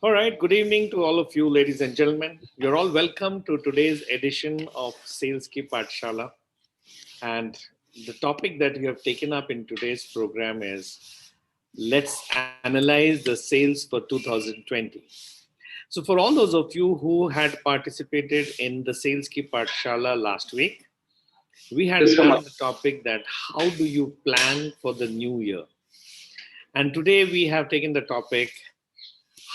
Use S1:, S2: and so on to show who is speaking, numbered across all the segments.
S1: All right, good evening to all of you, ladies and gentlemen. You're all welcome to today's edition of SaleskiPathshala. And the topic that we have taken up in today's program is let's analyze the sales for 2020. So for all those of you who had participated in the SaleskiPathshala last week, we had planned the topic that how do you plan for the new year? And today we have taken the topic,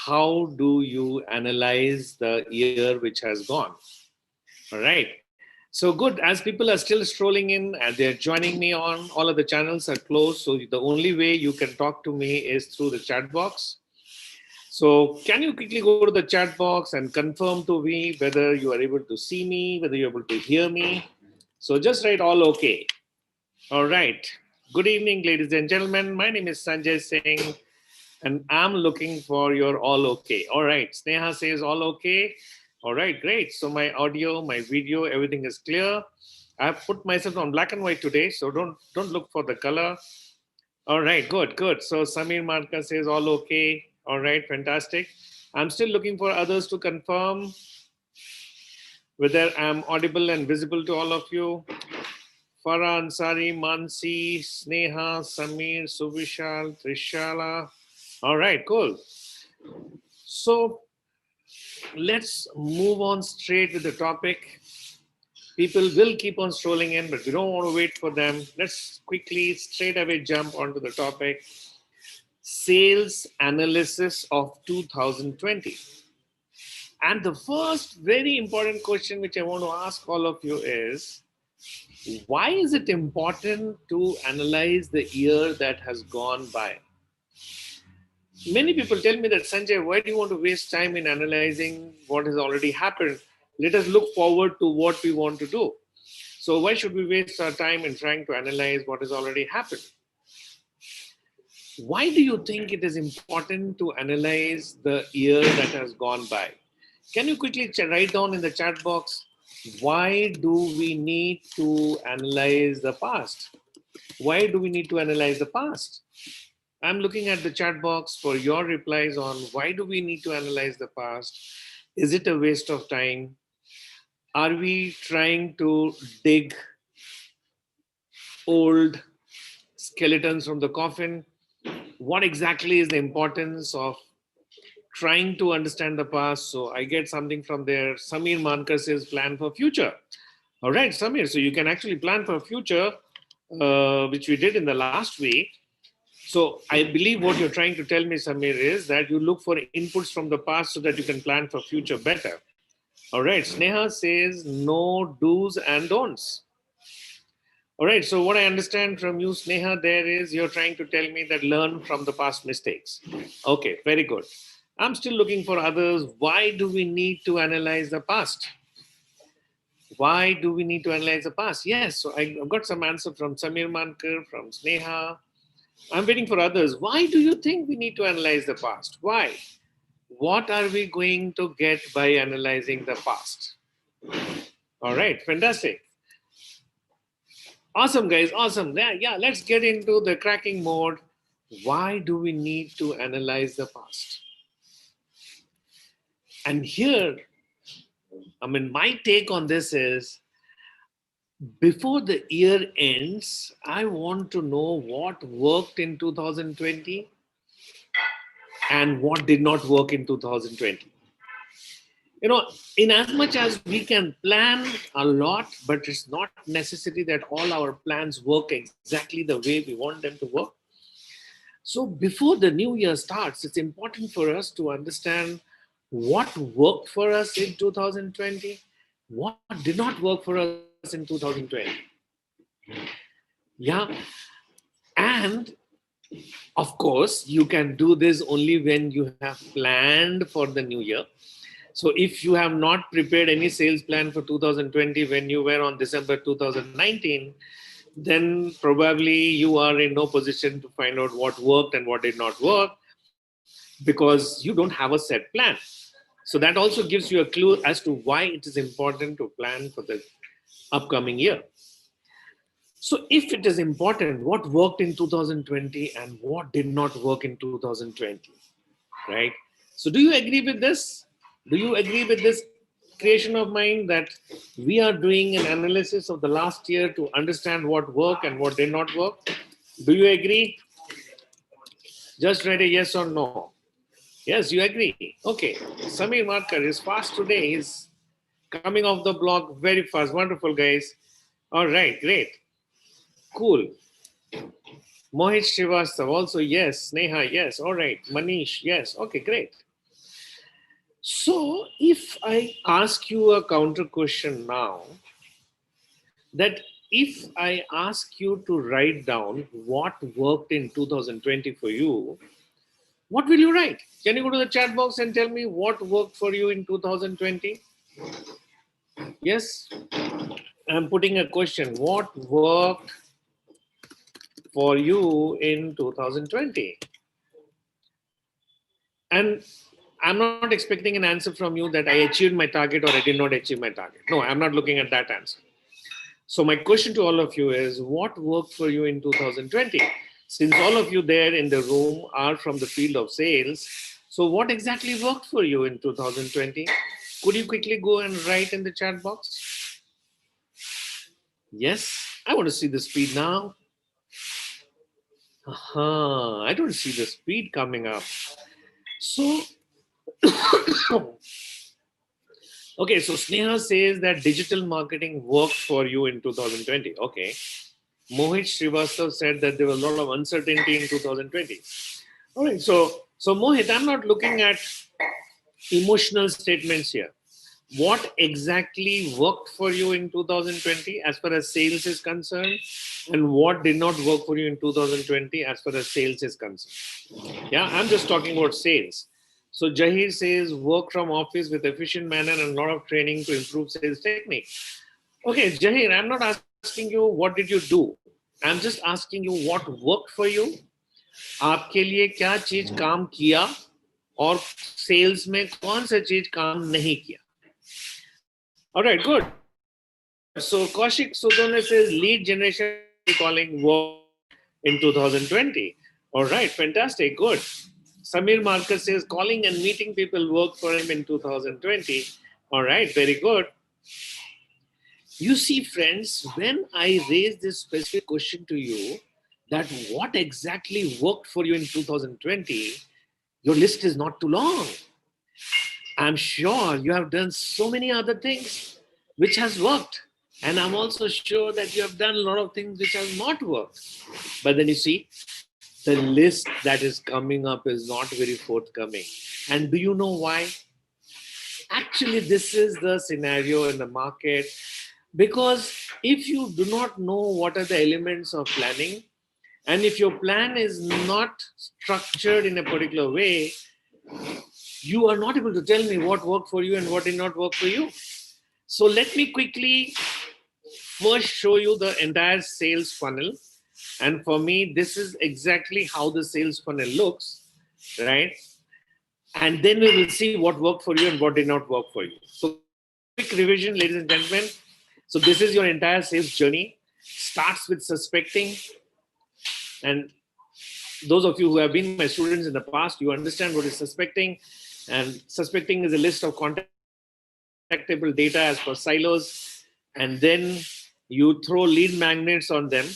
S1: how do you analyze the year which has gone? All right. So good. As people are still strolling in and they're joining me on, all of the channels are closed. So the only way you can talk to me is through the chat box. So can you quickly go to the chat box and confirm to me whether you are able to see me, whether you're able to hear me? So just write all okay. All right. Good evening, ladies and gentlemen. My name is Sanjay Singh and I'm looking for your all okay. All right. Sneha says all okay. All right, great. So my audio, my video, everything is clear. I've put myself on black and white today, so don't look for the color. All right, good. So Samir Marka says all okay. All right, fantastic. I'm still looking for others to confirm whether I'm audible and visible to all of you. Farah Ansari, Mansi, Sneha, Samir, Subishal, Trishala. All right, cool. So let's move on straight with the topic. People will keep on strolling in, but we don't want to wait for them. Let's quickly, straight away jump onto the topic. Sales analysis of 2020. And the first very important question which I want to ask all of you is, why is it important to analyze the year that has gone by? Many people tell me that, Sanjay, why do you want to waste time in analyzing what has already happened? Let us look forward to what we want to do. So why should we waste our time in trying to analyze what has already happened? Why do you think it is important to analyze the year that has gone by? Can you quickly write down in the chat box, why do we need to analyze the past? Why do we need to analyze the past? I'm looking at the chat box for your replies on why do we need to analyze the past? Is it a waste of time? Are we trying to dig old skeletons from the coffin? What exactly is the importance of trying to understand the past? So I get something from there. Samir Mankar says plan for future. All right, Samir. So you can actually plan for future, which we did in the last week. So I believe what you're trying to tell me, Samir, is that you look for inputs from the past so that you can plan for future better. All right. Sneha says no do's and don'ts. All right. So what I understand from you, Sneha, there is you're trying to tell me that learn from the past mistakes. Okay, very good. I'm still looking for others. Why do we need to analyze the past? Why do we need to analyze the past? Yes. So I've got some answer from Samir Mankar, from Sneha. I'm waiting for others. Why do you think we need to analyze the past? Why? What are we going to get by analyzing the past? All right, fantastic. Awesome, guys, awesome. Yeah, let's get into the cracking mode. Why do we need to analyze the past? And here, my take on this is, before the year ends, I want to know what worked in 2020 and what did not work in 2020. In as much as we can plan a lot, but it's not necessary that all our plans work exactly the way we want them to work. So before the new year starts, it's important for us to understand what worked for us in 2020, what did not work for us in 2020. Yeah. And of course, you can do this only when you have planned for the new year. So if you have not prepared any sales plan for 2020 when you were on December 2019, then probably you are in no position to find out what worked and what did not work, because you don't have a set plan. So that also gives you a clue as to why it is important to plan for the upcoming year. So if it is important, what worked in 2020 and what did not work in 2020, right? So do you agree with this? Do you agree with this creation of mind that we are doing an analysis of the last year to understand what worked and what did not work? Do you agree? Just write a yes or no. Yes, you agree. Okay. Samir Markar is fast today. He's coming off the block very fast. Wonderful, guys. All right, great. Cool. Mohit Srivastav also yes. Neha, yes. All right. Manish, yes. Okay, great. So if I ask you a counter question now, that if I ask you to write down what worked in 2020 for you, what will you write? Can you go to the chat box and tell me what worked for you in 2020? Yes, I'm putting a question. What worked for you in 2020? And I'm not expecting an answer from you that I achieved my target or I did not achieve my target. No, I'm not looking at that answer. So my question to all of you is, what worked for you in 2020? Since all of you there in the room are from the field of sales, so what exactly worked for you in 2020? Could you quickly go and write in the chat box? Yes, I want to see the speed now. I don't see the speed coming up. So, okay, so Sneha says that digital marketing worked for you in 2020. Okay. Mohit Srivastav said that there was a lot of uncertainty in 2020. All right, so Mohit, I'm not looking at emotional statements here. What exactly worked for you in 2020 as far as sales is concerned, and what did not work for you in 2020 as far as sales is concerned? Yeah, I'm just talking about sales. So Jahir says work from office with efficient manner and a lot of training to improve sales technique. Okay, Jahir, I'm not asking you what did you do. I'm just asking you what worked for you. आपके लिए क्या चीज काम किया और sales में कौन सा चीज काम नहीं किया. All right, good. So Kaushik Sudhone says lead generation calling work in 2020. All right, fantastic, good. Samir Marcus says calling and meeting people work for him in 2020. All right, very good. You see, friends, when I raise this specific question to you, that what exactly worked for you in 2020, your list is not too long. I'm sure you have done so many other things which has worked. And I'm also sure that you have done a lot of things which have not worked. But then you see, the list that is coming up is not very forthcoming. And do you know why? Actually, this is the scenario in the market, because if you do not know what are the elements of planning, and if your plan is not structured in a particular way, you are not able to tell me what worked for you and what did not work for you. So let me quickly first show you the entire sales funnel. And for me, this is exactly how the sales funnel looks, right? And then we will see what worked for you and what did not work for you. So quick revision, ladies and gentlemen. So this is your entire sales journey. Starts with suspecting. And those of you who have been my students in the past, you understand what is suspecting. And suspecting is a list of contactable data as per silos. And then you throw lead magnets on them.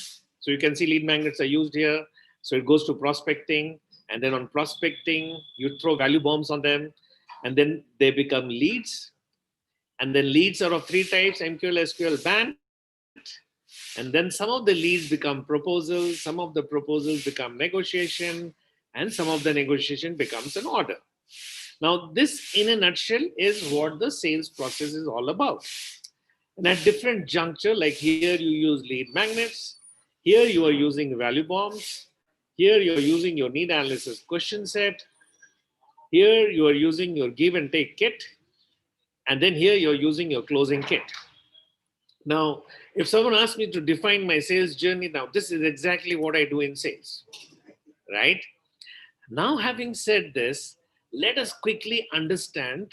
S1: So you can see lead magnets are used here. So it goes to prospecting. And then on prospecting, you throw value bombs on them. And then they become leads. And then leads are of three types: MQL, SQL, BANT. And then some of the leads become proposals, some of the proposals become negotiation, and some of the negotiation becomes an order. Now, this in a nutshell is what the sales process is all about. And at different juncture, like here you use lead magnets, here you are using value bombs, here you are using your need analysis question set, here you are using your give and take kit, and then here you're using your closing kit. Now, if someone asks me to define my sales journey, now this is exactly what I do in sales, right? Now, having said this, let us quickly understand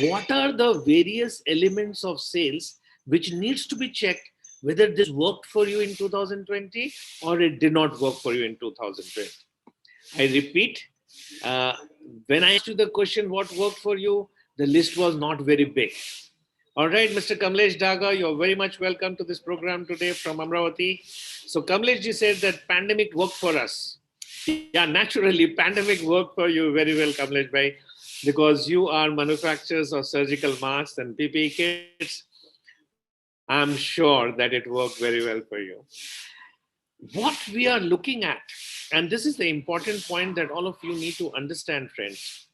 S1: what are the various elements of sales which needs to be checked whether this worked for you in 2020 or it did not work for you in 2020. I repeat, uh, when I asked you the question, what worked for you, the list was not very big. All right, Mr. Kamlesh Daga, you're very much welcome to this program today from Amravati. So Kamlesh ji said that pandemic worked for us. Yeah, naturally, pandemic worked for you very well, Kamlesh bhai, because you are manufacturers of surgical masks and PPE kits. I'm sure that it worked very well for you. What we are looking at, and this is the important point that all of you need to understand, friends.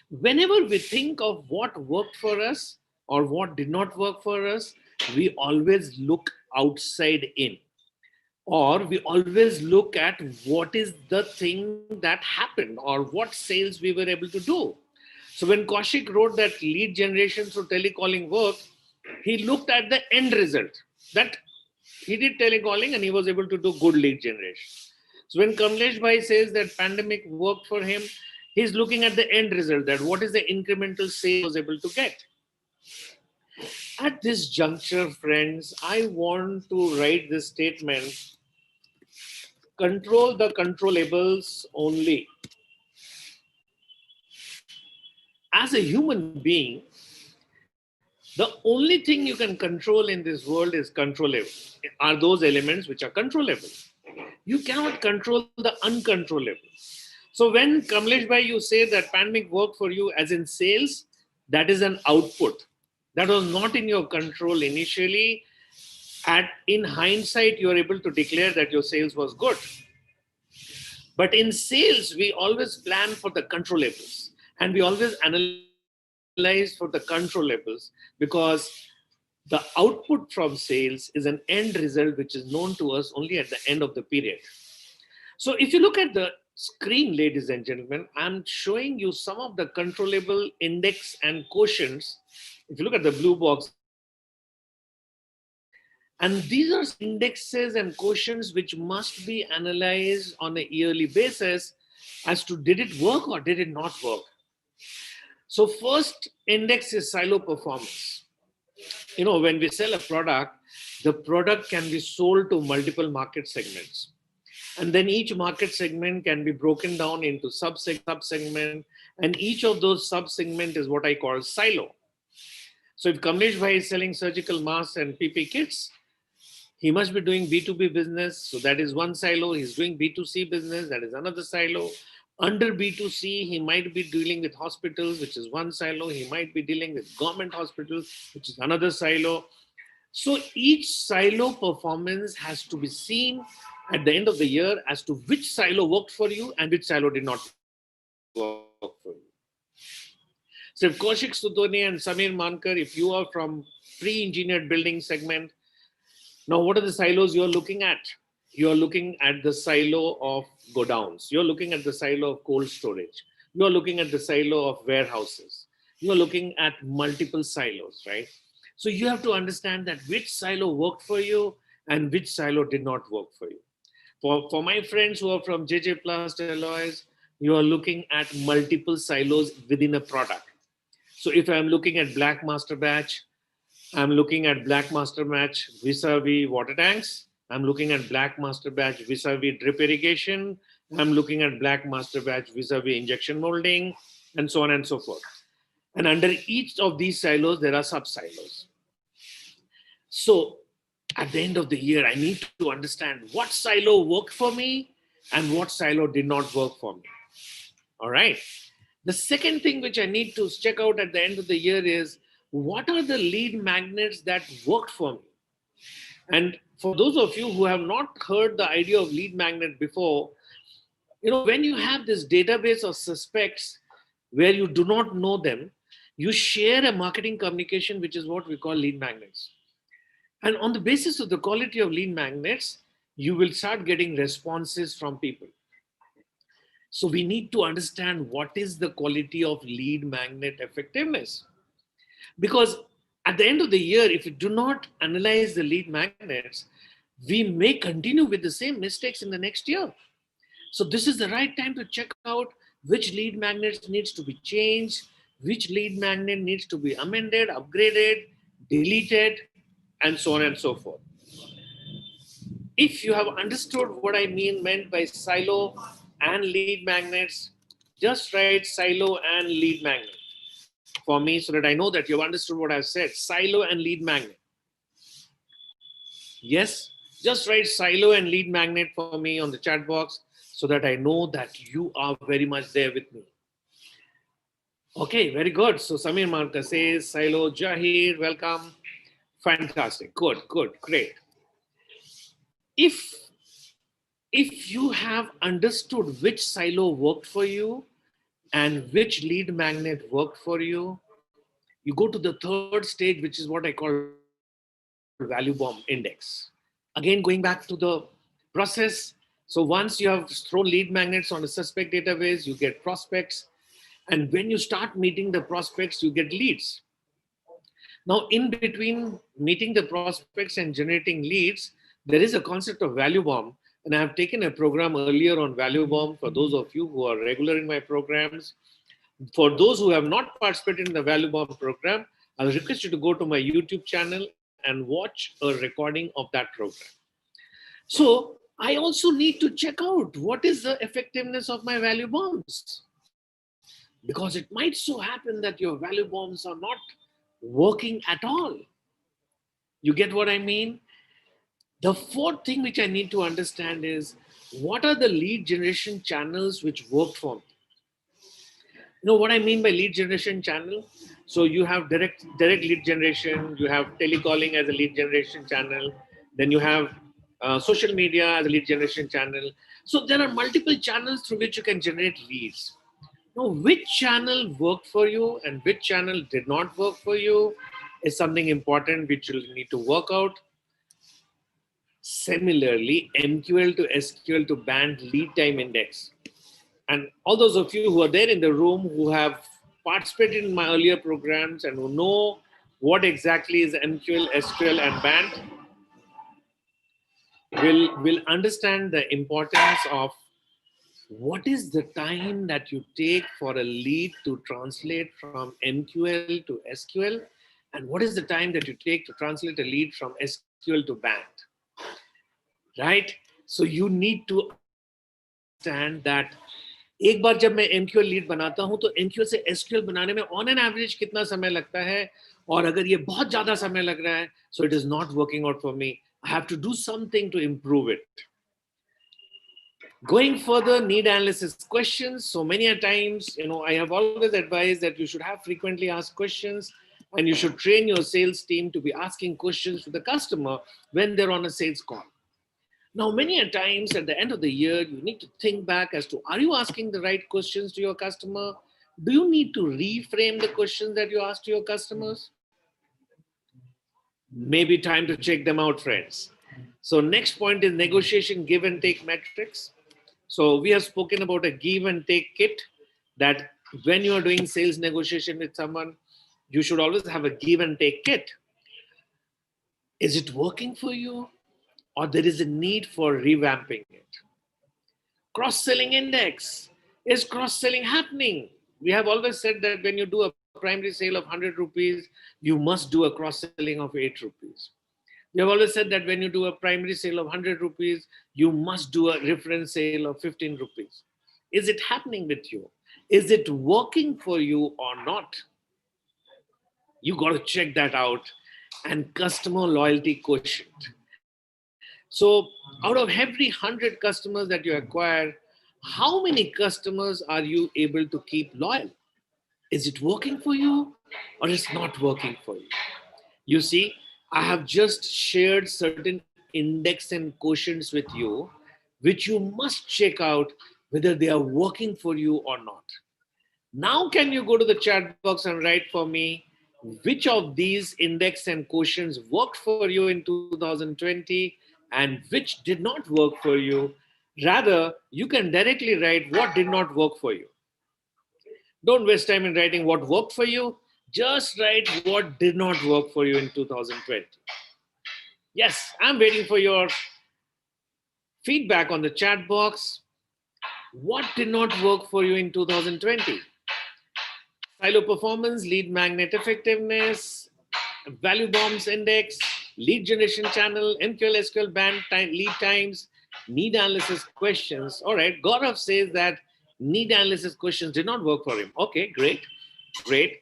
S1: Whenever we think of what worked for us or what did not work for us, we always look outside in, or we always look at what is the thing that happened or what sales we were able to do. So when Kaushik wrote that lead generation through telecalling work, he looked at the end result, that he did telecalling and he was able to do good lead generation. So when Kamlesh bhai says that pandemic worked for him, he's looking at the end result, that what is the incremental sale he was able to get. At this juncture, friends, I want to write this statement: control the controllables only. As a human being, the only thing you can control in this world is controllable, are those elements which are controllable. You cannot control the uncontrollable. So when Kamlesh bhai, you say that pandemic worked for you as in sales, that is an output. That was not in your control initially. In hindsight, you are able to declare that your sales was good. But in sales, we always plan for the controllables and we always analyze for the controllables, because the output from sales is an end result which is known to us only at the end of the period. So if you look at the screen, ladies and gentlemen, I'm showing you some of the controllable index and quotients. If you look at the blue boxes, and these are indexes and quotients which must be analyzed on a yearly basis as to did it work or did it not work. So first index is silo performance. When we sell a product, the product can be sold to multiple market segments. And then each market segment can be broken down into sub-segment, and each of those sub-segment is what I call silo. So if Kamlesh bhai is selling surgical masks and PP kits, he must be doing B2B business. So that is one silo. He's doing B2C business. That is another silo. Under B2C, he might be dealing with hospitals, which is one silo. He might be dealing with government hospitals, which is another silo. So each silo performance has to be seen at the end of the year as to which silo worked for you and which silo did not work for you. So if Kaushik Sudhoni and Samir Mankar, if you are from pre-engineered building segment, now what are the silos you're looking at? You're looking at the silo of godowns. You're looking at the silo of cold storage. You're looking at the silo of warehouses. You're looking at multiple silos, right? So you have to understand that which silo worked for you and which silo did not work for you. For my friends who are from JJ Plus Alloys, you are looking at multiple silos within a product. So if I'm looking at black master batch, I'm looking at black master batch vis-a-vis water tanks. I'm looking at black master batch vis-a-vis drip irrigation. I'm looking at black master batch vis-a-vis injection molding, and so on and so forth. And under each of these silos, there are sub-silos. So at the end of the year, I need to understand what silo worked for me and what silo did not work for me. All right. The second thing which I need to check out at the end of the year is what are the lead magnets that worked for me? And for those of you who have not heard the idea of lead magnet before, when you have this database of suspects where you do not know them, you share a marketing communication, which is what we call lead magnets. And on the basis of the quality of lead magnets, you will start getting responses from people. So we need to understand what is the quality of lead magnet effectiveness. Because at the end of the year, if we do not analyze the lead magnets, we may continue with the same mistakes in the next year. So this is the right time to check out which lead magnets needs to be changed, which lead magnet needs to be amended, upgraded, deleted, and so on and so forth. If you have understood what I meant by silo and lead magnets, just write silo and lead magnet for me so that I know that you've understood what I've said. Silo and lead magnet. Yes, just write silo and lead magnet for me on the chat box so that I know that you are very much there with me. Okay, very good. So Samir Marka says, silo, Jahir, welcome. Fantastic. Good, great. If you have understood which silo worked for you and which lead magnet worked for you, you go to the third stage, which is what I call value bomb index. Again, going back to the process. So once you have thrown lead magnets on a suspect database, you get prospects. And when you start meeting the prospects, you get leads. Now, in between meeting the prospects and generating leads, there is a concept of value bomb. And I have taken a program earlier on value bomb for those of you who are regular in my programs. For those who have not participated in the value bomb program, I'll request you to go to my YouTube channel and watch a recording of that program. So I also need to check out what is the effectiveness of my value bombs. Because it might so happen that your value bombs are not working at all. You get what I mean? The fourth thing which I need to understand is what are the lead generation channels which worked for me? You know what I mean by lead generation channel? So you have direct lead generation, you have telecalling as a lead generation channel, then you have social media as a lead generation channel. So there are multiple channels through which you can generate leads. Now, which channel worked for you and which channel did not work for you is something important which you'll need to work out. Similarly, MQL to SQL to band lead time index. And all those of you who are there in the room who have participated in my earlier programs and who know what exactly is MQL, SQL, and band will understand the importance of what is the time that you take for a lead to translate from MQL to SQL, and what is the time that you take to translate a lead from SQL to band, right? So you need to understand that एक बार जब मैं MQL lead बनाता हूं तो MQL से SQL बनाने में on an average कितना समय लगता है, और अगर ये बहुत ज्यादा समय लग रहा है, so it is not working out for me. I have to do something to improve it. Going further, need analysis questions. So many a times, I have always advised that you should have frequently asked questions, and you should train your sales team to be asking questions to the customer when they're on a sales call. Now, many a times at the end of the year, you need to think back as to, are you asking the right questions to your customer? Do you need to reframe the questions that you ask to your customers? Maybe time to check them out, friends. So next point is negotiation give and take metrics. So we have spoken about a give and take kit, that when you are doing sales negotiation with someone, you should always have a give and take kit. Is it working for you, or there is a need for revamping it? Cross-selling index. Is cross-selling happening? We have always said that when you do a primary sale of 100 rupees, you must do a cross-selling of 8 rupees. We have always said that when you do a primary sale of 100 rupees, you must do a reference sale of 15 rupees. Is it happening with you? Is it working for you or not? You got to check that out. And customer loyalty quotient. So out of every 100 customers that you acquire, how many customers are you able to keep loyal? Is it working for you or is not working for you? You see, I have just shared certain index and quotients with you, which you must check out whether they are working for you or not. Now, can you go to the chat box and write for me which of these index and quotients worked for you in 2020 and which did not work for you? Rather, you can directly write what did not work for you. Don't waste time in writing what worked for you. Just write what did not work for you in 2020. Yes, I'm waiting for your feedback on the chat box. What did not work for you in 2020? Silo performance, lead magnet effectiveness, value bombs index, lead generation channel, MQL SQL band time, lead times, need analysis questions. All right, Gaurav says that need analysis questions did not work for him. Okay, great, great.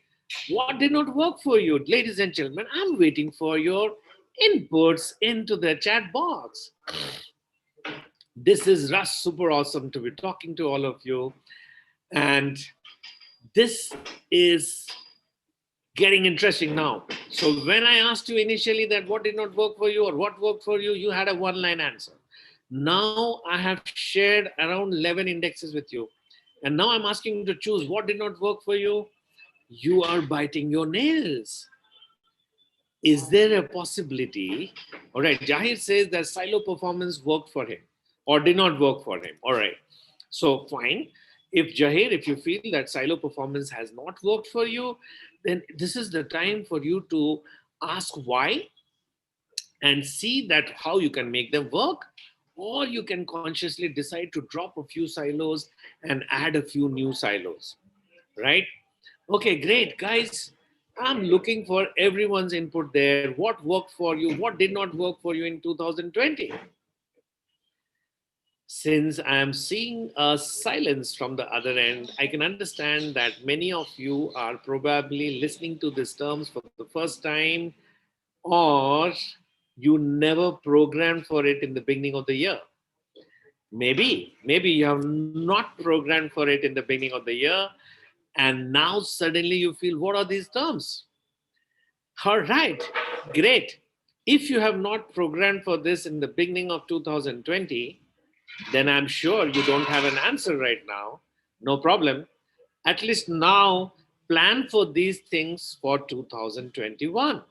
S1: What did not work for you, ladies and gentlemen? I'm waiting for your inputs into the chat box. This is Russ, super awesome to be talking to all of you. And this is getting interesting now. So when I asked you initially that what did not work for you or what worked for you, you had a one-line answer. Now I have shared around 11 indexes with you. And now I'm asking you to choose what did not work for you. You are biting your nails. Is there a possibility? All right, Jahir says that silo performance worked for him or did not work for him. All right. So fine. If Jahir, if you feel that silo performance has not worked for you, then this is the time for you to ask why and see that how you can make them work, or you can consciously decide to drop a few silos and add a few new silos, right? Okay, great, guys. I'm looking for everyone's input there. What worked for you? What did not work for you in 2020? Since I am seeing a silence from the other end, I can understand that many of you are probably listening to these terms for the first time, or you never programmed for it in the beginning of the year. Maybe you have not programmed for it in the beginning of the year, and now suddenly you feel, what are these terms? All right, great. If you have not programmed for this in the beginning of 2020, then I'm sure you don't have an answer right now. No problem. At least now, plan for these things for 2021.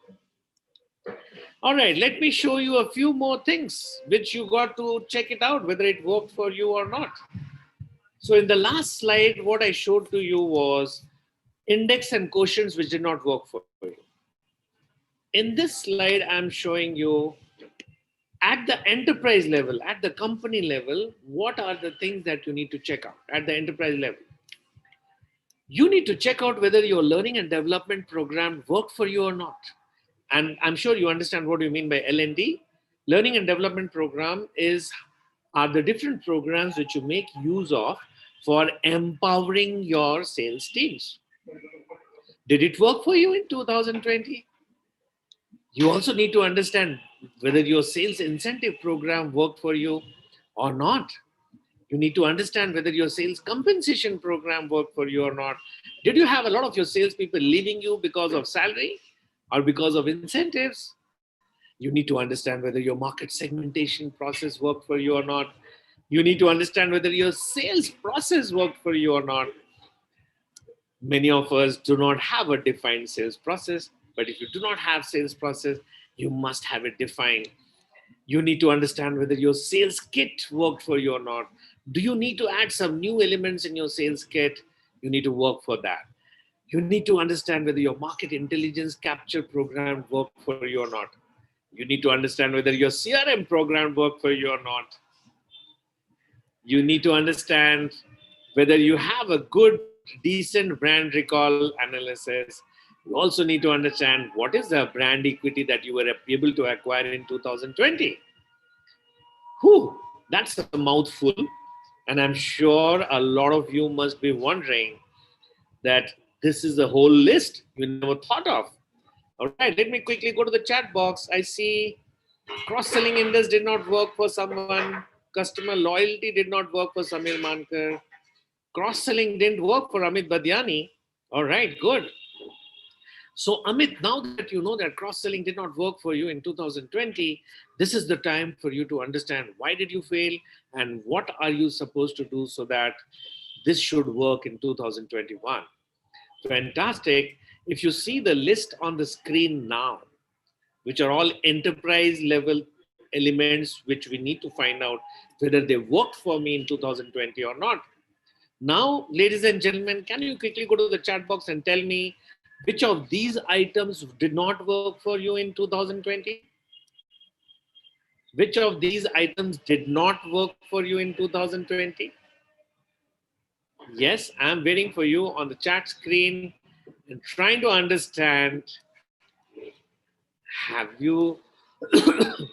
S1: All right, let me show you a few more things which you got to check it out whether it worked for you or not. So in the last slide, what I showed to you was index and quotients which did not work for you. In this slide, I'm showing you at the enterprise level, at the company level, what are the things that you need to check out at the enterprise level? You need to check out whether your learning and development program worked for you or not. And I'm sure you understand what you mean by L&D. Learning and development program are the different programs which you make use of for empowering your sales teams. Did it work for you in 2020? You also need to understand whether your sales incentive program worked for you or not. You need to understand whether your sales compensation program worked for you or not. Did you have a lot of your salespeople leaving you because of salary or because of incentives? You need to understand whether your market segmentation process worked for you or not. You need to understand whether your sales process worked for you or not. Many of us do not have a defined sales process, but if you do not have sales process, you must have it defined. You need to understand whether your sales kit worked for you or not. Do you need to add some new elements in your sales kit? You need to work for that. You need to understand whether your market intelligence capture program worked for you or not. You need to understand whether your CRM program worked for you or not. You need to understand whether you have a good, decent brand recall analysis. You also need to understand what is the brand equity that you were able to acquire in 2020. Whew, that's a mouthful. And I'm sure a lot of you must be wondering that this is the whole list you never thought of. All right, let me quickly go to the chat box. I see cross-selling index did not work for someone. Customer loyalty did not work for Samir Mankar. Cross-selling didn't work for Amit Badiani. All right, good. So, Amit, now that you know that cross-selling did not work for you in 2020, this is the time for you to understand why did you fail and what are you supposed to do so that this should work in 2021. Fantastic. If you see the list on the screen now, which are all enterprise level elements which we need to find out whether they worked for me in 2020 or not. Now, ladies and gentlemen, can you quickly go to the chat box and tell me which of these items did not work for you in 2020? Which of these items did not work for you in 2020? Yes, I'm waiting for you on the chat screen and trying to understand. Have you,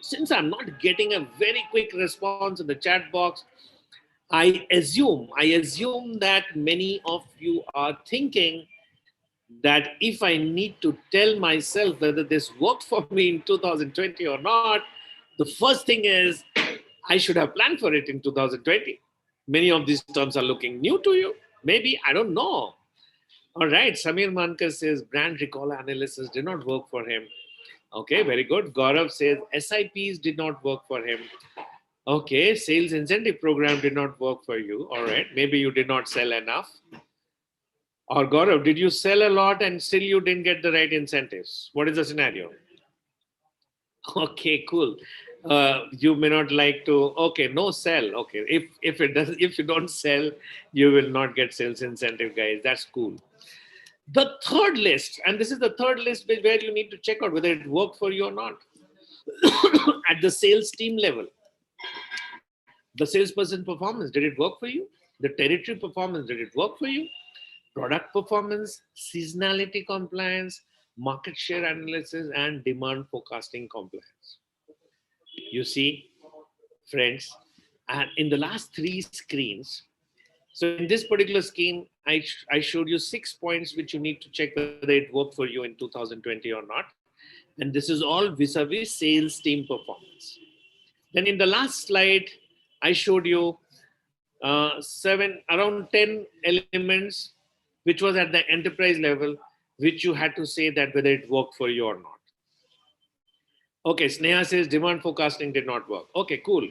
S1: since I'm not getting a very quick response in the chat box, I assume that many of you are thinking that if I need to tell myself whether this worked for me in 2020 or not, the first thing is I should have planned for it in 2020. Many of these terms are looking new to you. Maybe, I don't know. All right, Samir Mankar says brand recall analysis did not work for him. Okay, very good. Gaurav says SIPs did not work for him. Okay, sales incentive program did not work for you. All right, maybe you did not sell enough. Or Gaurav, did you sell a lot and still you didn't get the right incentives? What is the scenario? Okay, cool. You may not like to. Okay, no sell. Okay, if you don't sell, you will not get sales incentive, guys. That's cool. The third list, and this is the third list where you need to check out whether it worked for you or not. At the sales team level, the salesperson performance, did it work for you? The territory performance, did it work for you? Product performance, seasonality compliance, market share analysis, and demand forecasting compliance. You see, friends, and in the last three screens, so in this particular scheme, I showed you 6 points which you need to check whether it worked for you in 2020 or not. And this is all vis-a-vis sales team performance. Then in the last slide, I showed you around 10 elements, which was at the enterprise level, which you had to say that whether it worked for you or not. Okay, Sneha says demand forecasting did not work. Okay, cool.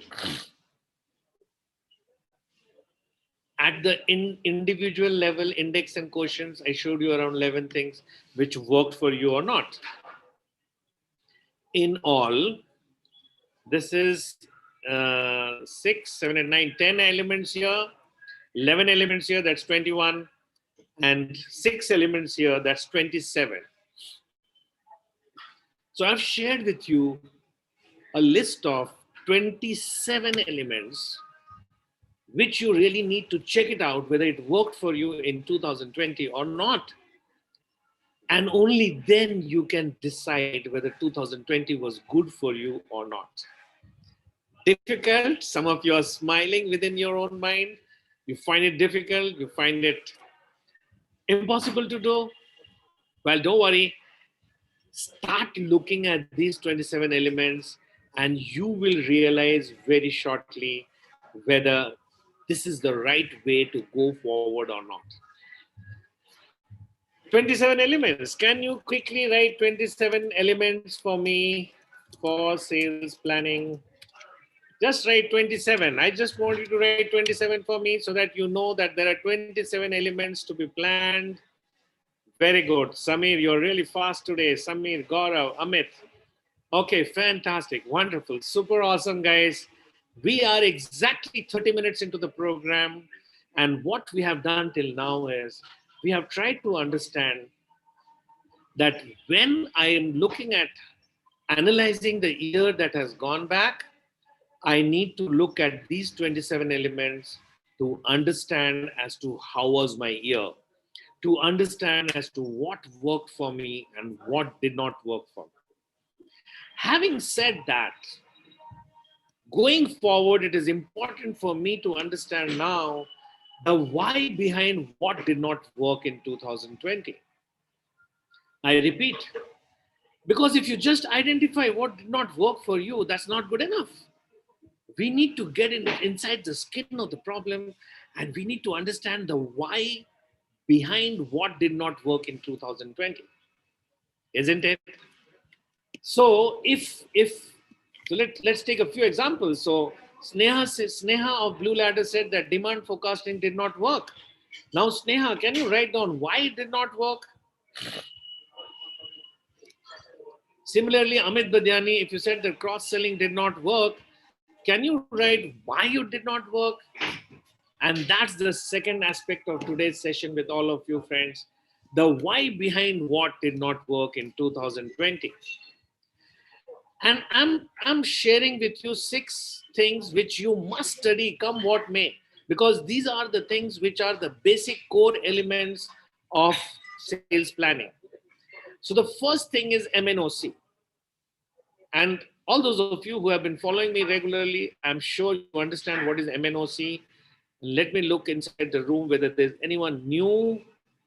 S1: At the individual level, index and quotients, I showed you around 11 things which worked for you or not. In all, this is 6, 7, and 9, 10 elements here, 11 elements here, that's 21, and 6 elements here, that's 27. So I've shared with you a list of 27 elements which you really need to check it out whether it worked for you in 2020 or not. And only then you can decide whether 2020 was good for you or not. Difficult, some of you are smiling within your own mind. You find it difficult, you find it impossible to do. Well, don't worry. Start looking at these 27 elements and you will realize very shortly whether this is the right way to go forward or not. 27 elements. Can you quickly write 27 elements for me for sales planning? Just write 27. I just want you to write 27 for me so that you know that there are 27 elements to be planned. Very good. Samir, you're really fast today. Samir, Gaurav, Amit. Okay, fantastic. Wonderful. Super awesome, guys. We are exactly 30 minutes into the program. And what we have done till now is we have tried to understand that when I am looking at analyzing the year that has gone back, I need to look at these 27 elements to understand as to how was my year, to understand as to what worked for me and what did not work for me. Having said that, going forward, it is important for me to understand now the why behind what did not work in 2020. I repeat, because if you just identify what did not work for you, that's not good enough. We need to get inside the skin of the problem and we need to understand the why behind what did not work in 2020, isn't it? So let's take a few examples. So Sneha of Blue Ladder said that demand forecasting did not work. Now Sneha, can you write down why it did not work? Similarly, Amit Badyani, if you said that cross-selling did not work, can you write why it did not work? And that's the second aspect of today's session with all of you friends. The why behind what did not work in 2020. And I'm sharing with you 6 things which you must study come what may, because these are the things which are the basic core elements of sales planning. So the first thing is MNOC. And all those of you who have been following me regularly, I'm sure you understand what is MNOC. Let me look inside the room whether there's anyone new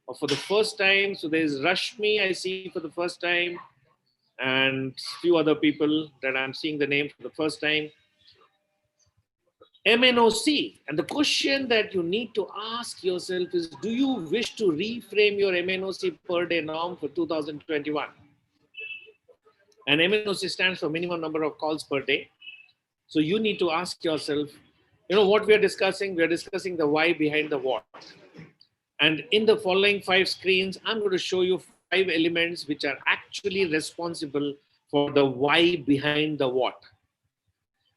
S1: or for the first time. So there's Rashmi, I see for the first time, and few other people that I'm seeing the name for the first time. MNOC. And the question that you need to ask yourself is, do you wish to reframe your MNOC per day norm for 2021? And MNOC stands for minimum number of calls per day. So you need to ask yourself, what we are discussing? We are discussing the why behind the what. And in the following 5 screens, I'm going to show you 5 elements which are actually responsible for the why behind the what.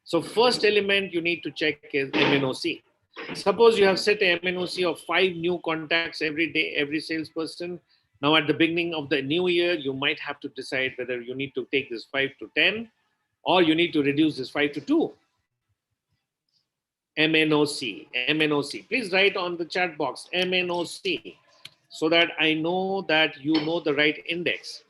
S1: So first element you need to check is MNOC. Suppose you have set a MNOC of 5 new contacts every day, every salesperson. Now at the beginning of the new year, you might have to decide whether you need to take this 5 to 10 or you need to reduce this 5 to 2. MNOC, MNOC. Please write on the chat box, MNOC, so that I know that you know the right index.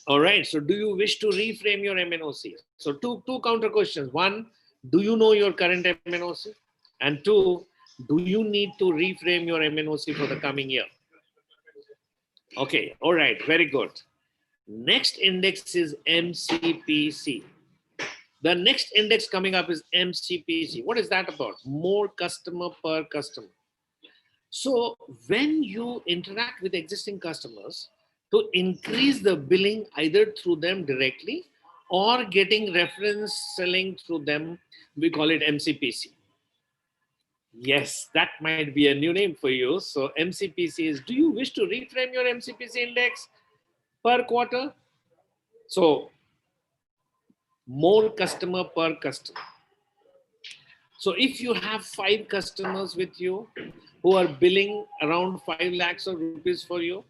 S1: All right, so do you wish to reframe your MNOC? So two counter questions. One, do you know your current MNOC? And 2, do you need to reframe your MNOC for the coming year? Okay, all right, very good. Next index is MCPC. The next index coming up is MCPC. What is that about? More customer per customer. So when you interact with existing customers, to increase the billing either through them directly or getting reference selling through them, we call it MCPC. Yes, that might be a new name for you. So MCPC is, do you wish to reframe your MCPC index per quarter? So more customer per customer. So if you have 5 customers with you who are billing around 5 lakhs of rupees for you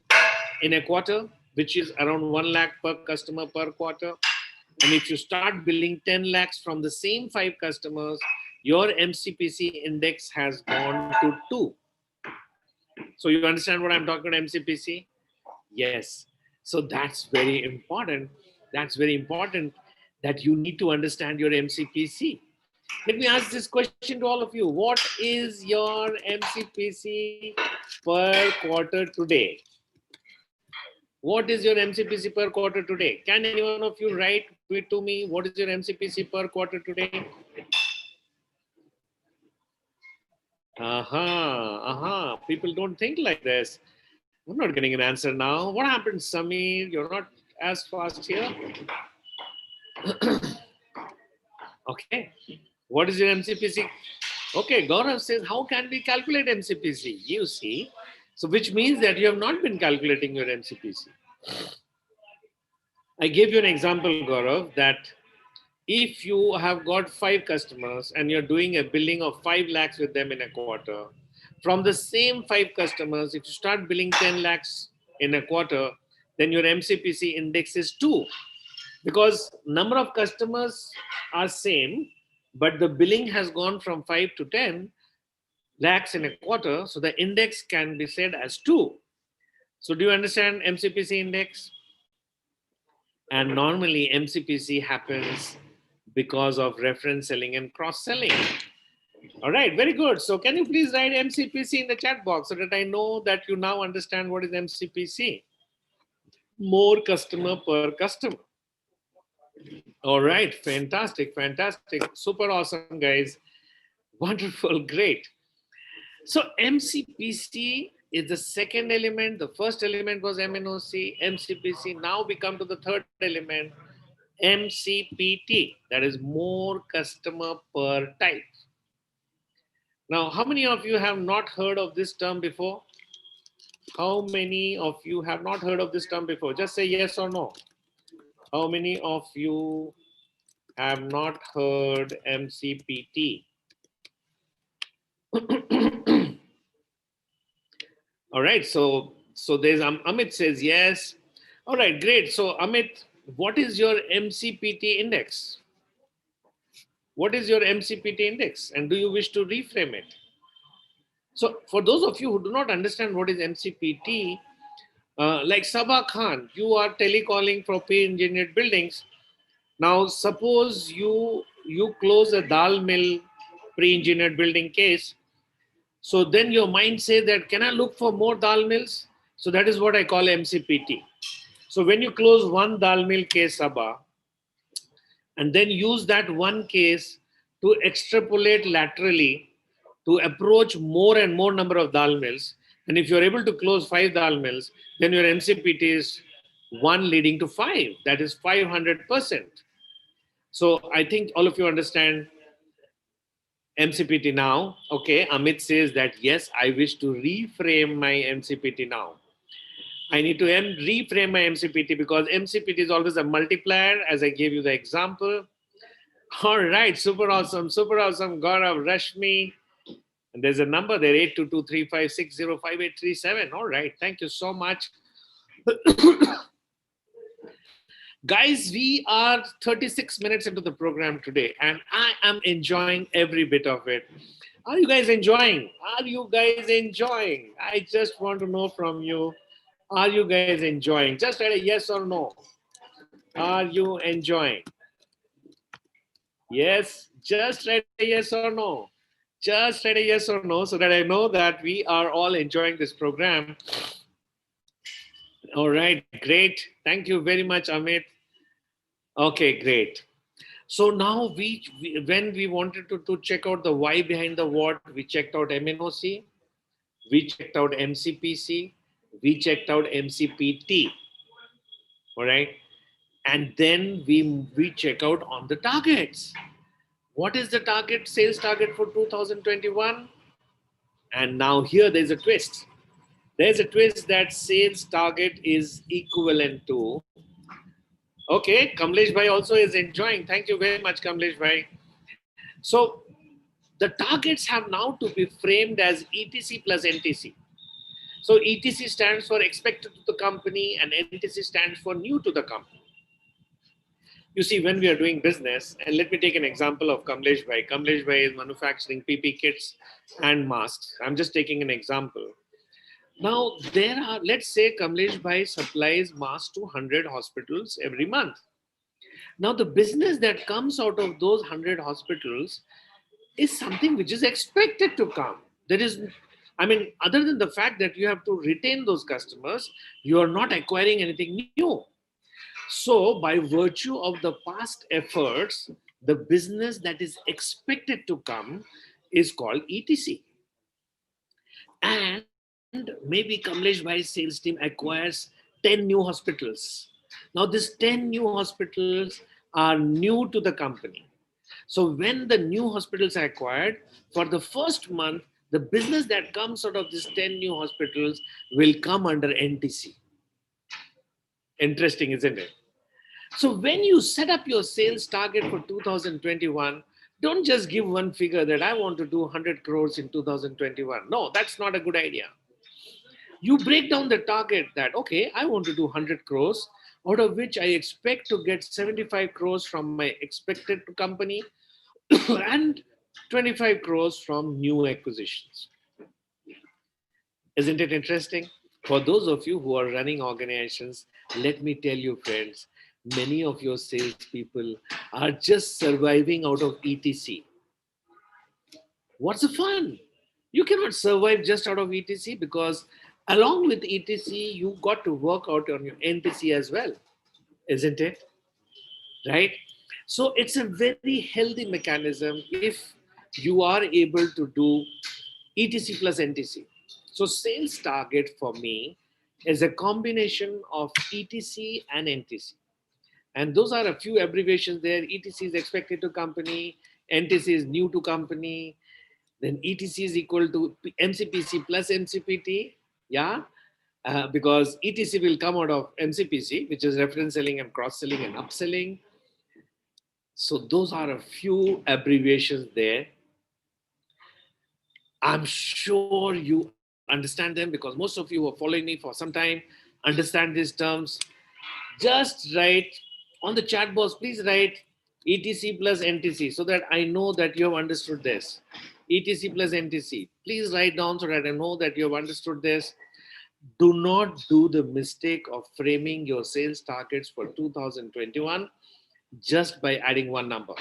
S1: in a quarter, which is around 1 lakh per customer per quarter, and if you start billing 10 lakhs from the same 5 customers, your MCPC index has gone to 2. So you understand what I'm talking about, MCPC? Yes. So that's very important. That's very important that you need to understand your MCPC. Let me ask this question to all of you. What is your MCPC per quarter today? What is your MCPC per quarter today? Can any one of you write it to me? What is your MCPC per quarter today? People don't think like this. I'm not getting an answer now. What happened, Samir? You're not as fast here. Okay. What is your MCPC? Okay, Gaurav says, how can we calculate MCPC? You see. So which means that you have not been calculating your MCPC. I gave you an example, Gaurav, that if you have got 5 customers and you're doing a billing of 5 lakhs with them in a quarter, from the same 5 customers, if you start billing 10 lakhs in a quarter, then your MCPC index is 2. Because number of customers are same, but the billing has gone from 5 to 10 lakhs in a quarter, so the index can be said as 2. So do you understand MCPC index? And normally MCPC happens because of reference selling and cross selling. All right, very good. So can you please write MCPC in the chat box so that I know that you now understand what is MCPC? More customer per customer. All right, fantastic, fantastic. Super awesome, guys. Wonderful, great. So MCPC is the second element. The first element was MNOC, MCPC. Now we come to the third element, MCPT, that is more customer per type. Now, how many of you have not heard of this term before? How many of you have not heard of this term before? Just say yes or no. How many of you have not heard MCPT? All right, so there's Amit says yes. All right, great. So Amit, what is your MCPT index? What is your MCPT index, and do you wish to reframe it? So for those of you who do not understand what is MCPT, like Sabah Khan, you are telecalling for pre-engineered buildings. Now suppose you close a dal mill pre-engineered building case. So then your mind says that, can I look for more dal mills? So that is what I call MCPT. So when you close one dal mill case, Sabah, and then use that one case to extrapolate laterally to approach more and more number of dal mills. And if you're able to close 5 dal mills, then your MCPT is 1 leading to 5. That is 500%. So I think all of you understand MCPT now. Okay, Amit says that, yes, I wish to reframe my MCPT now. I need to reframe my MCPT because MCPT is always a multiplier, as I gave you the example. All right, super awesome, Gaurav, Rashmi. And there's a number there, 822356058837. All right, thank you so much. Guys, we are 36 minutes into the program today, and I am enjoying every bit of it. Are you guys enjoying? Are you guys enjoying? I just want to know from you, are you guys enjoying? Just write a yes or no. Are you enjoying? Yes, just write a yes or no. Just write a yes or no so that I know that we are all enjoying this program. All right, great. Thank you very much, Amit. Okay, great. So now when we wanted to check out the why behind the what, we checked out MNOC, we checked out MCPC, we checked out MCPT. All right. And then we check out on the targets. What is the target, sales target for 2021? And now here there's a twist. There's a twist that sales target is equivalent to. Okay, Kamlesh Bhai also is enjoying. Thank you very much, Kamlesh Bhai. So the targets have now to be framed as ETC plus NTC. So ETC stands for expected to the company and NTC stands for new to the company. You see, when we are doing business, and let me take an example of Kamlesh Bhai. Kamlesh Bhai is manufacturing PP kits and masks. I'm just taking an example. Now, there are, let's say Kamlesh Bhai supplies masks to 100 hospitals every month. Now, the business that comes out of those 100 hospitals is something which is expected to come. There is, I mean, other than the fact that you have to retain those customers, you are not acquiring anything new. So, by virtue of the past efforts, the business that is expected to come is called ETC. And maybe Kamlesh Bhai's sales team acquires 10 new hospitals. Now, these 10 new hospitals are new to the company. So, when the new hospitals are acquired, for the first month, the business that comes out of these 10 new hospitals will come under NTC. Interesting, isn't it? So when you set up your sales target for 2021, don't just give one figure that I want to do 100 crores in 2021. No, that's not a good idea. You break down the target that, okay, I want to do 100 crores, out of which I expect to get 75 crores from my expected company and 25 crores from new acquisitions. Isn't it interesting? For those of you who are running organizations, let me tell you, friends, many of your salespeople are just surviving out of ETC. What's the fun? You cannot survive just out of ETC because along with ETC, you got to work out on your NTC as well, isn't it? Right? So it's a very healthy mechanism if you are able to do ETC plus NTC. So sales target for me is a combination of ETC and NTC. And those are a few abbreviations there. ETC is expected to company, NTC is new to company, then ETC is equal to MCPC plus MCPT. Yeah, because ETC will come out of MCPC, which is reference selling and cross selling and upselling. So those are a few abbreviations there. I'm sure you understand them because most of you who are following me for some time understand these terms. Just write on the chat box, please write ETC plus NTC so that I know that you have understood this. ETC plus NTC. Please write down so that I know that you have understood this. Do not do the mistake of framing your sales targets for 2021 just by adding one number.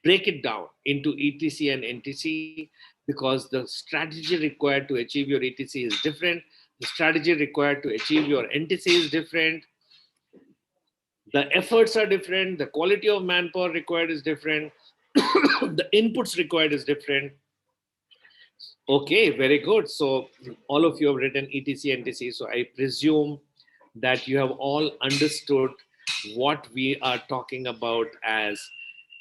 S1: Break it down into ETC and NTC because the strategy required to achieve your ETC is different. The strategy required to achieve your NTC is different. The efforts are different. The quality of manpower required is different. The inputs required is different. Okay, very good. So all of you have written ETC, NTC. So I presume that you have all understood what we are talking about as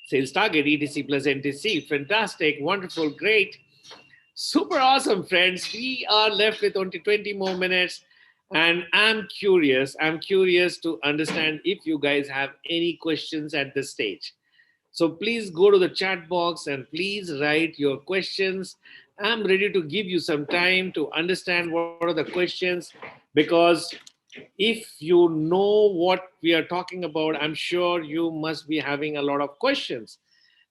S1: sales target, ETC plus NTC. Fantastic, wonderful, great. Super awesome, friends. We are left with only 20 more minutes. And I'm curious to understand if you guys have any questions at this stage. So please go to the chat box and please write your questions. I'm ready to give you some time to understand what are the questions, because if you know what we are talking about, I'm sure you must be having a lot of questions.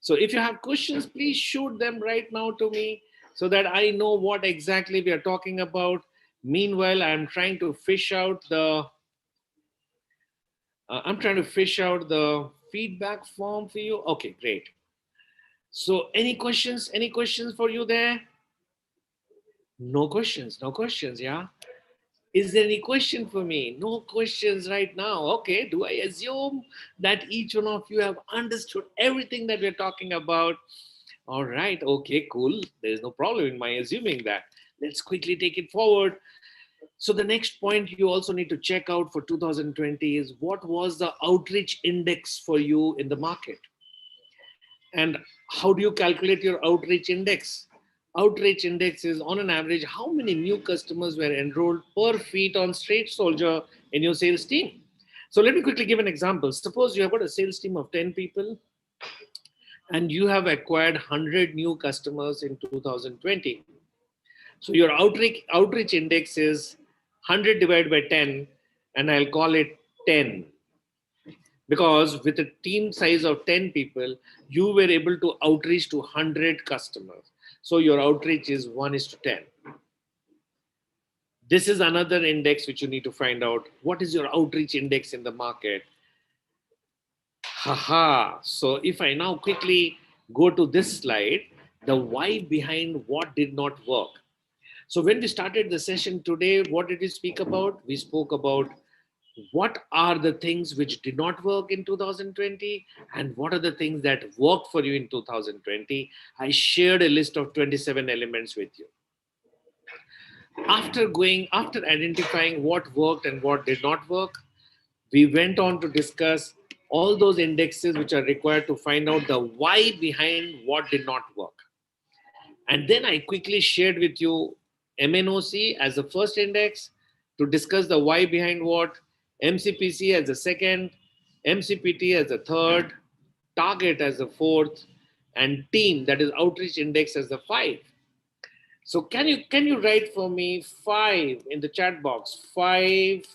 S1: So if you have questions, please shoot them right now to me so that I know what exactly we are talking about. Meanwhile, I'm trying to fish out the feedback form for you. Okay, great. So any questions? Any questions for you there? No questions. No questions. Yeah. Is there any question for me? No questions right now. Okay. Do I assume that each one of you have understood everything that we're talking about? All right. Okay, cool. There's no problem in my assuming that. Let's quickly take it forward. So the next point you also need to check out for 2020 is what was the outreach index for you in the market? And how do you calculate your outreach index? Outreach index is on an average how many new customers were enrolled per feet on street soldier in your sales team. So let me quickly give an example. Suppose you have got a sales team of 10 people and you have acquired 100 new customers in 2020. So your outreach index is 100 divided by 10, and I'll call it 10. Because with a team size of 10 people, you were able to outreach to 100 customers. So your outreach is 1:10. This is another index which you need to find out. What is your outreach index in the market? Haha. So if I now quickly go to this slide, the why behind what did not work. So when we started the session today, what did we speak about? We spoke about what are the things which did not work in 2020 and what are the things that worked for you in 2020. I shared a list of 27 elements with you. After identifying what worked and what did not work, we went on to discuss all those indexes which are required to find out the why behind what did not work. And then I quickly shared with you MNOC as the first index to discuss the why behind what, MCPC as the second, MCPT as the third, target as the fourth, and team, that is outreach index, as the five. So can you write for me 5 in the chat box? 5.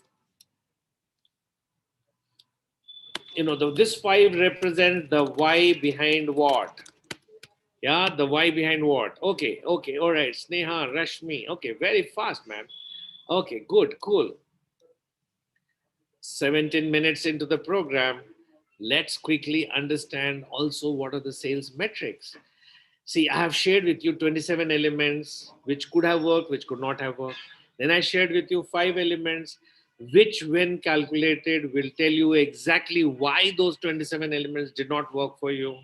S1: This 5 represents the why behind what. Yeah, the why behind what. Okay, all right. Sneha, Rashmi. Okay, very fast, man. Okay, good, cool. 17 minutes into the program, let's quickly understand also what are the sales metrics. See, I have shared with you 27 elements which could have worked, which could not have worked. Then I shared with you 5 elements which, when calculated, will tell you exactly why those 27 elements did not work for you.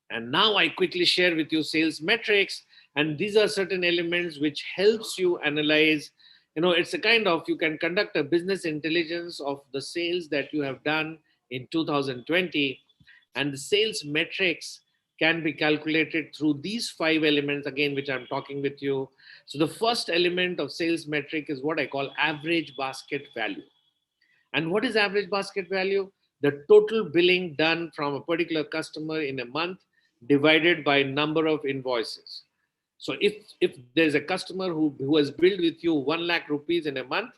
S1: And now I quickly share with you sales metrics. And these are certain elements which helps you analyze. It's a kind of, you can conduct a business intelligence of the sales that you have done in 2020, and the sales metrics can be calculated through these 5 elements again, which I'm talking with you. So the first element of sales metric is what I call average basket value. And what is average basket value? The total billing done from a particular customer in a month divided by number of invoices. So if there's a customer who has billed with you 1 lakh rupees in a month,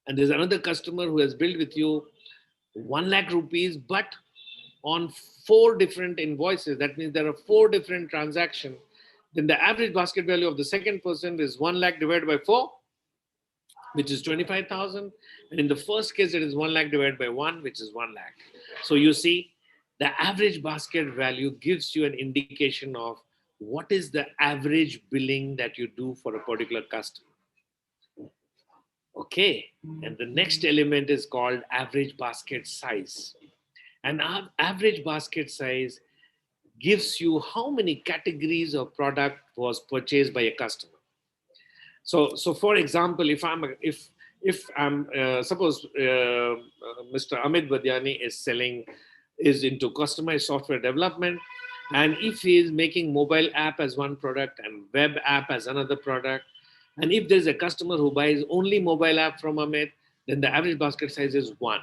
S1: and there's another customer who has billed with you 1 lakh rupees, but on 4 different invoices, that means there are 4 different transactions, then the average basket value of the second person is 1 lakh divided by 4, which is 25,000. And in the first case, it is 1 lakh divided by 1, which is 1 lakh. So you see, the average basket value gives you an indication of what is the average billing that you do for a particular customer. Okay. And the next element is called average basket size. And our average basket size gives you how many categories of product was purchased by a customer. So for example, if I'm suppose Mr. Amit Badiani is into customized software development, and if he is making mobile app as one product and web app as another product, and if there's a customer who buys only mobile app from Amit, then the average basket size is 1,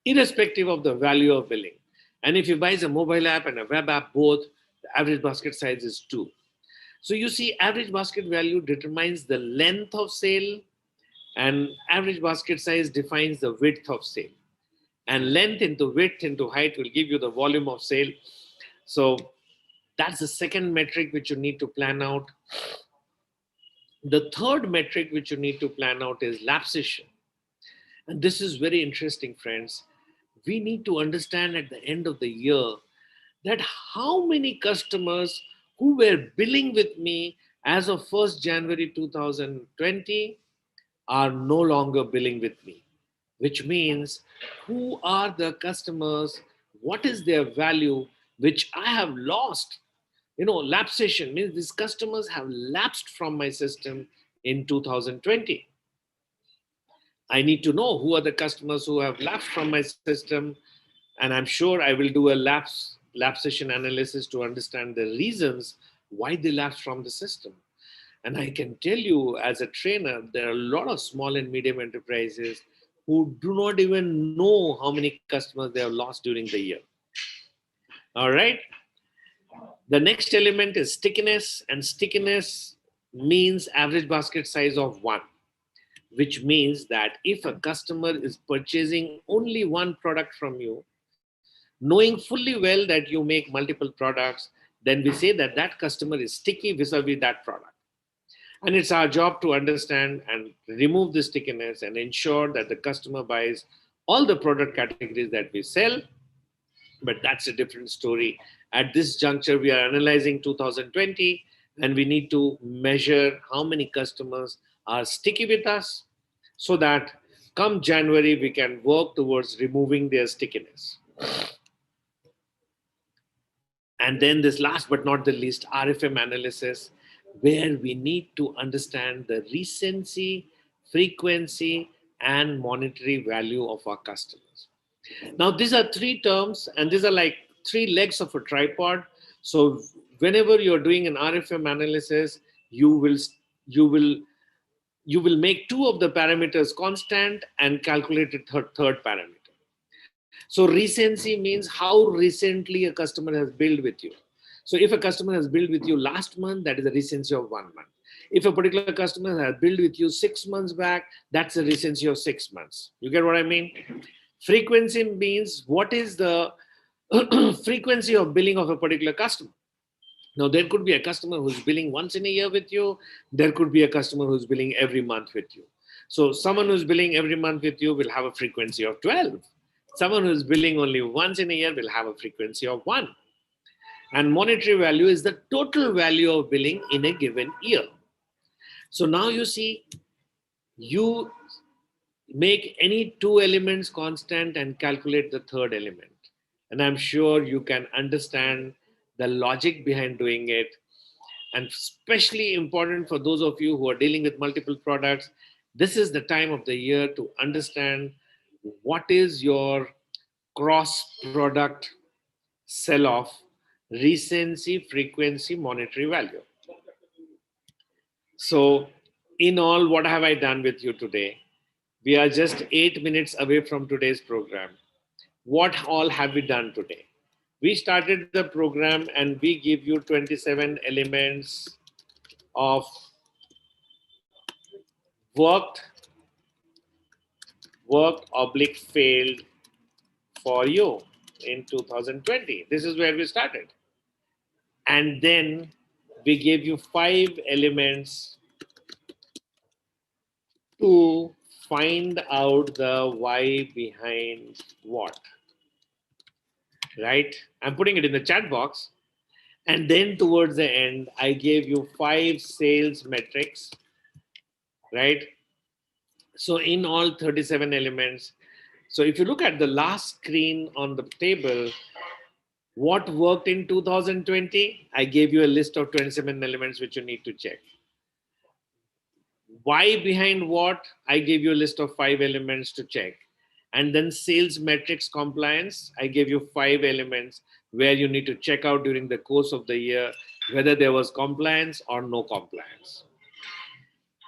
S1: irrespective of the value of billing. And if he buys a mobile app and a web app both, the average basket size is 2. So you see, average basket value determines the length of sale, and average basket size defines the width of sale. And length into width into height will give you the volume of sale. So that's the second metric which you need to plan out. The third metric which you need to plan out is lapsation. And this is very interesting, friends. We need to understand at the end of the year that how many customers who were billing with me as of 1st January 2020 are no longer billing with me, which means who are the customers, what is their value, which I have lost. Lapsation means these customers have lapsed from my system in 2020. I need to know who are the customers who have lapsed from my system, and I'm sure I will do a lapsation analysis to understand the reasons why they lapsed from the system. And I can tell you, as a trainer, there are a lot of small and medium enterprises who do not even know how many customers they have lost during the year. All right. The next element is stickiness, and stickiness means average basket size of 1, which means that if a customer is purchasing only one product from you, knowing fully well that you make multiple products, then we say that that customer is sticky vis-a-vis that product. And it's our job to understand and remove the stickiness and ensure that the customer buys all the product categories that we sell. But that's a different story. At this juncture, we are analyzing 2020, and we need to measure how many customers are sticky with us so that come January, we can work towards removing their stickiness. And then this last but not the least, RFM analysis, where we need to understand the recency, frequency, and monetary value of our customers. Now, these are 3 terms, and these are like 3 legs of a tripod. So whenever you're doing an RFM analysis, you will make 2 of the parameters constant and calculate a third parameter. So recency means how recently a customer has billed with you. So if a customer has billed with you last month, that is a recency of 1 month. If a particular customer has billed with you 6 months back, that's a recency of 6 months. You get what I mean? Frequency means what is the frequency of billing of a particular customer. Now, there could be a customer who's billing once in a year with you. There could be a customer who's billing every month with you. So someone who's billing every month with you will have a frequency of 12. Someone who's billing only once in a year will have a frequency of 1. And monetary value is the total value of billing in a given year. So now you see, you make any 2 elements constant and calculate the third element. And I'm sure you can understand the logic behind doing it, and especially important for those of you who are dealing with multiple products. This is the time of the year to understand what is your cross product sell off, recency, frequency, monetary value. So, in all, what have I done with you today? We are just 8 minutes away from today's program. What all have we done today? We started the program and we give you 27 elements of worked, oblique failed for you in 2020. This is where we started. And then we gave you 5 elements to find out the why behind what. Right? I'm putting it in the chat box. And then towards the end, I gave you 5 sales metrics. Right? So in all 37 elements. So if you look at the last screen on the table, what worked in 2020? I gave you a list of 27 elements which you need to check. Why behind what? I gave you a list of 5 elements to check. And then sales metrics compliance, I gave you 5 elements where you need to check out during the course of the year whether there was compliance or no compliance.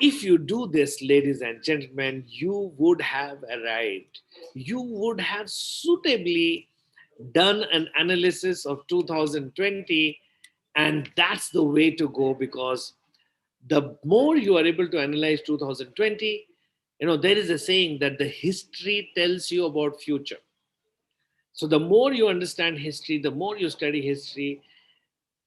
S1: If you do this, ladies and gentlemen, you would have arrived. You would have suitably done an analysis of 2020, and that's the way to go, because the more you are able to analyze 2020, there is a saying that the history tells you about future. So the more you understand history, the more you study history,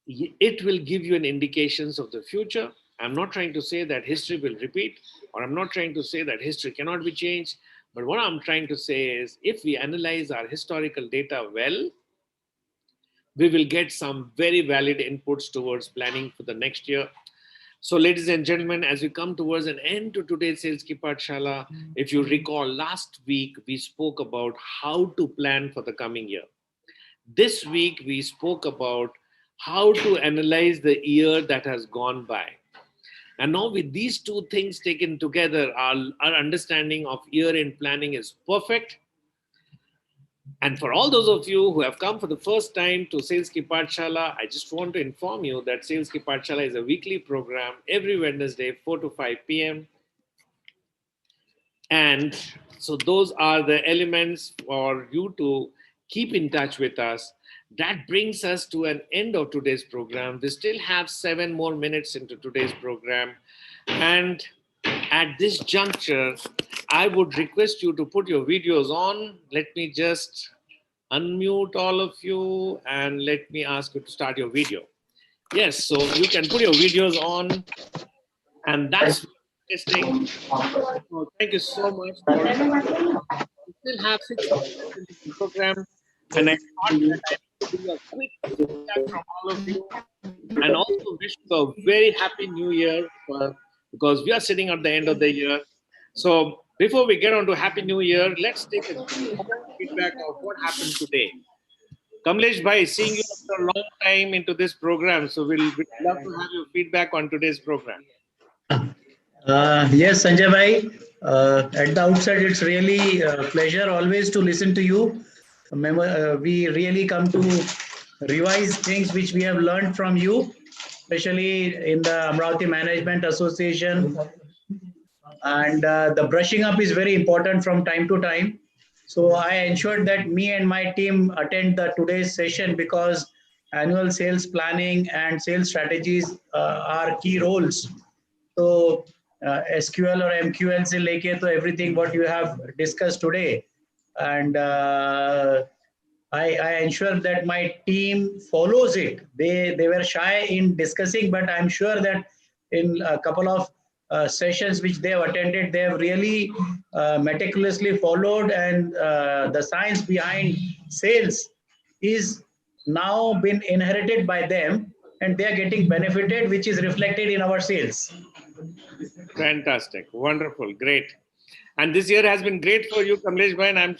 S1: it will give you an indications of the future. I'm not trying to say that history will repeat, or I'm not trying to say that history cannot be changed. But what I'm trying to say is, if we analyze our historical data well, we will get some very valid inputs towards planning for the next year. So, ladies and gentlemen, as we come towards an end to today's SaleskiPathshala, if you recall, last week we spoke about how to plan for the coming year. This week we spoke about how to analyze the year that has gone by. And now with these two things taken together, our understanding of year-end planning is perfect. And for all those of you who have come for the first time to SaleskiPathshala, I just want to inform you that SaleskiPathshala is a weekly program every Wednesday, 4 to 5 p.m. And so those are the elements for you to keep in touch with us. That brings us to an end of today's program. We still have 7 more minutes into today's program. And at this juncture, I would request you to put your videos on. Let me just unmute all of you and let me ask you to start your video. Yes, so you can put your videos on, and that's interesting. So thank you so much. We still have 6 minutes in the program, and I thought that I would do a quick feedback from all of you, and also wish you a very happy new year, because we are sitting at the end of the year. So before we get on to happy new year, let's take a feedback of what happened today. Kamlesh bhai, seeing you after a long time into this program, so we'd love to have your feedback on today's program.
S2: Yes, Sanjay bhai. At the outset, it's really a pleasure always to listen to you. We really come to revise things which we have learned from you, especially in the Amravati Management Association. And the brushing up is very important from time to time. So I ensured that me and my team attend today's session, because annual sales planning and sales strategies are key roles. So SQL or MQL se leke to everything what you have discussed today. And I ensure that my team follows it. They were shy in discussing, but I'm sure that in a couple of sessions which they have attended, they have really meticulously followed, and the science behind sales is now been inherited by them, and they are getting benefited, which is reflected in our sales.
S1: Fantastic. Wonderful. Great. And this year has been great for you, Kamlesh bhai. And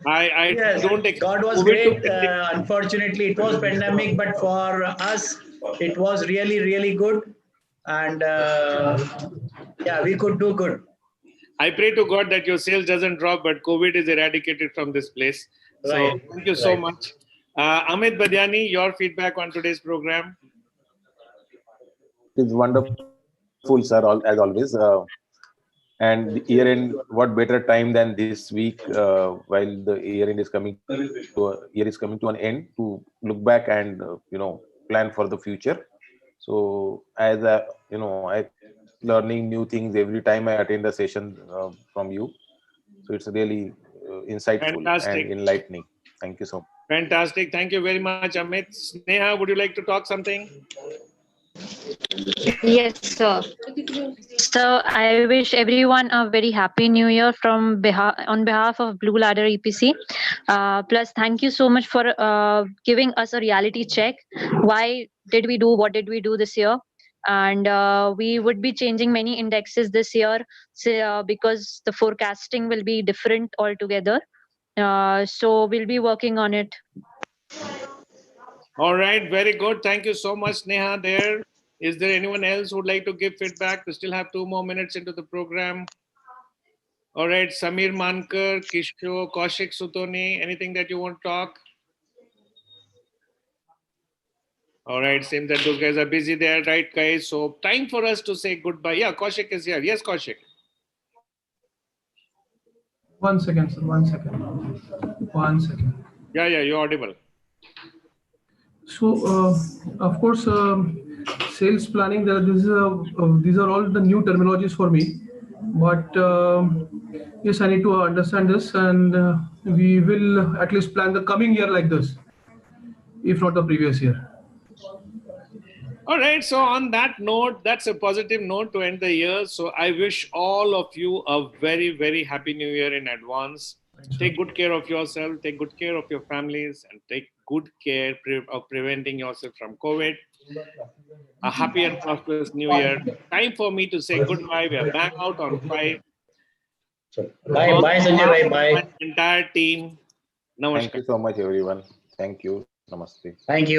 S1: I
S2: Yes,
S1: don't expect
S2: God was
S1: COVID to
S2: great.
S1: end it.
S2: Unfortunately, it was pandemic, but for us, it was really, really good. And yeah, we could do good.
S1: I pray to God that your sales doesn't drop, but COVID is eradicated from this place. So
S2: Right,
S1: thank you so
S2: right.
S1: much. Amit Badiani, your feedback on today's program.
S3: It is wonderful, sir, as always. And the year end, what better time than this week, while the year end is coming to year is coming to an end, to look back and plan for the future. So as I keep learning new things every time I attend a session from you. So it's really insightful and
S1: Fantastic.
S3: enlightening. Thank you so much.
S1: Fantastic. Thank you very much, Amit. Sneha, would you like to talk something?
S4: Yes, sir. So I wish everyone a very happy new year on behalf of Blue Ladder EPC. Plus, thank you so much for giving us a reality check. Why did we do what did we do this year? And we would be changing many indexes this year, because the forecasting will be different altogether. So we'll be working on it.
S1: All right. Very good. Thank you so much, Sneha. There. Is there anyone else who would like to give feedback? We still have 2 more minutes into the program. All right. Samir Mankar, Kishore, Kaushik Sutoni. Anything that you want to talk? All right. Seems that those guys are busy there, right, guys? So time for us to say goodbye. Yeah, Kaushik is here. Yes, Kaushik.
S5: 1 second, sir. 1 second. 1 second.
S1: Yeah, you're audible.
S5: So, of course, sales planning. These are all the new terminologies for me. But yes, I need to understand this, and we will at least plan the coming year like this, if not the previous year.
S1: All right. So on that note, that's a positive note to end the year. So I wish all of you a very, very happy new year in advance. Take good care of yourself, take good care of your families, and take good care of preventing yourself from COVID. A happy and prosperous new year. Time for me to say goodbye. We are back out on 5.
S2: Bye, bye, Sanjay bhai.
S1: My
S2: Bye.
S1: entire team.
S3: Thank
S1: Namaskar.
S3: you so much, everyone. Thank you. Namaste.
S2: Thank you.